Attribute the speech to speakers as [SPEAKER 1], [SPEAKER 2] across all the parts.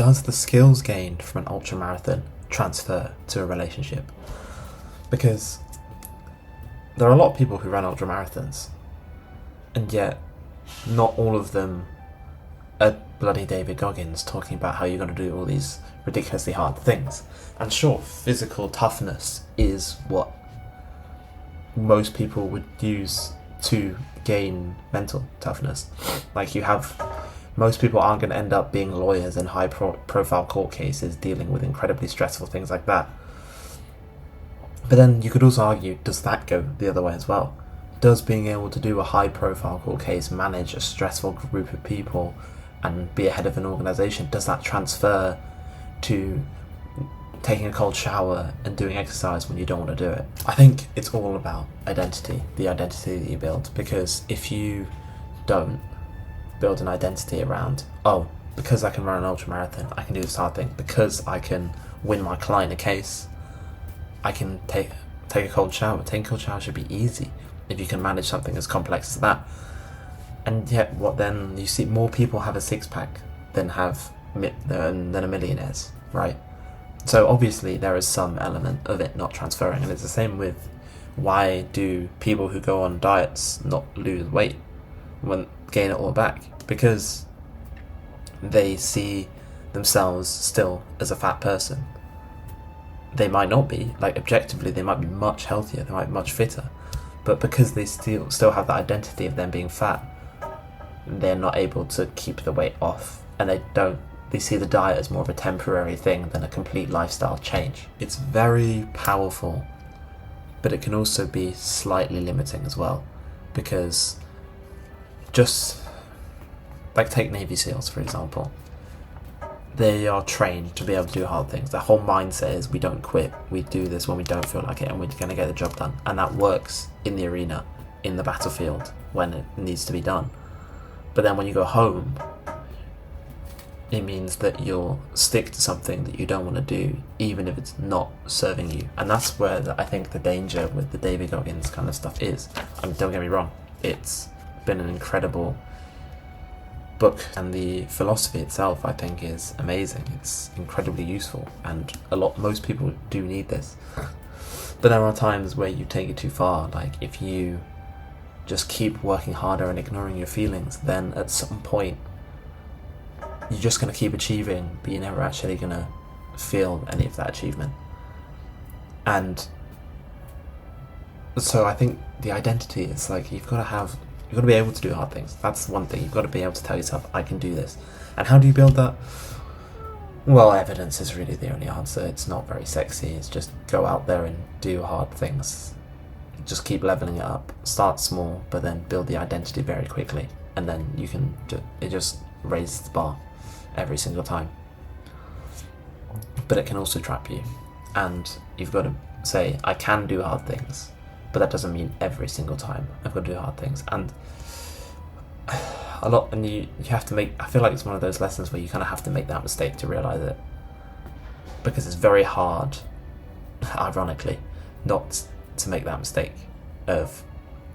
[SPEAKER 1] does the skills gained from an ultra marathon transfer to a relationship? Because there are a lot of people who run ultra marathons, and yet not all of them are bloody David Goggins talking about how you're going to do all these ridiculously hard things. And sure, physical toughness is what most people would use to gain mental toughness. Like, most people aren't going to end up being lawyers in high profile court cases dealing with incredibly stressful things like that. But then you could also argue, does that go the other way as well? Does being able to do a high profile court case, manage a stressful group of people, and be a head of an organisation, does that transfer to taking a cold shower and doing exercise when you don't want to do it? I think it's all about identity, the identity that you build, because if you don't build an identity around, because I can run an ultra marathon, I can do this hard thing, because I can win my client a case, I can take a cold shower. Taking a cold shower should be easy if you can manage something as complex as that. And yet, what then? You see more people have a six-pack than are millionaires, right? So obviously there is some element of it not transferring, and it's the same with why do people who go on diets not lose weight when gain it all back? Because they see themselves still as a fat person. They might not be, like, objectively they might be much healthier, they might be much fitter, but because they still have that identity of them being fat, they're not able to keep the weight off, and they see the diet as more of a temporary thing than a complete lifestyle change. It's very powerful, but it can also be slightly limiting as well, because just like take Navy SEALs for example, they are trained to be able to do hard things. Their whole mindset is we don't quit, we do this when we don't feel like it, and we're going to get the job done, and that works in the arena, in the battlefield when it needs to be done. But then when you go home, it means that you'll stick to something that you don't want to do, even if it's not serving you. And that's where I think the danger with the David Goggins kind of stuff is. Don't get me wrong, it's been an incredible book, and the philosophy itself I think is amazing. It's incredibly useful, and most people do need this. But there are times where you take it too far. Like, if you just keep working harder and ignoring your feelings, then at some point you're just going to keep achieving, but you're never actually going to feel any of that achievement. And so I think the identity is like, you've got to be able to do hard things. That's one thing. You've got to be able to tell yourself, I can do this. And how do you build that? Well, evidence is really the only answer. It's not very sexy. It's just go out there and do hard things. Just keep leveling it up. Start small, but then build the identity very quickly. And then it just raises the bar every single time. But it can also trap you. And you've got to say, I can do hard things, but that doesn't mean every single time I've got to do hard things. And you have to I feel like it's one of those lessons where you kind of have to make that mistake to realise it. Because it's very hard, ironically, not to make that mistake of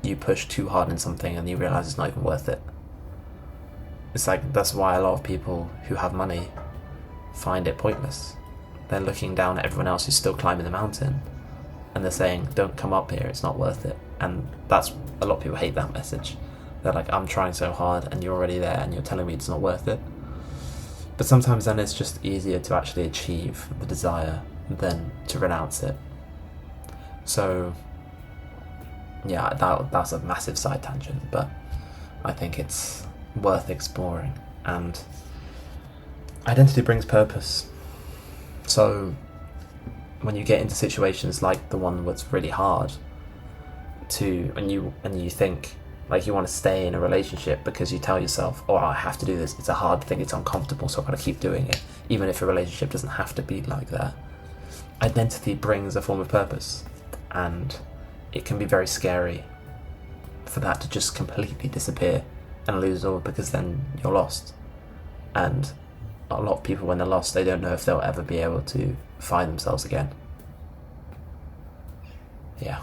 [SPEAKER 1] you push too hard in something and you realise it's not even worth it. It's like, that's why a lot of people who have money find it pointless. They're looking down at everyone else who's still climbing the mountain, and they're saying, don't come up here, it's not worth it. And that's, a lot of people hate that message. They're like, I'm trying so hard and you're already there and you're telling me it's not worth it. But sometimes then it's just easier to actually achieve the desire than to renounce it. So yeah, that's a massive side tangent, but I think it's worth exploring. And identity brings purpose. So when you get into situations like the one that's really hard and you think like you want to stay in a relationship because you tell yourself, I have to do this, it's a hard thing, it's uncomfortable, so I've got to keep doing it, even if a relationship doesn't have to be like that. Identity brings a form of purpose, and it can be very scary for that to just completely disappear and lose all, because then you're lost. And a lot of people, when they're lost, they don't know if they'll ever be able to find themselves again. Yeah.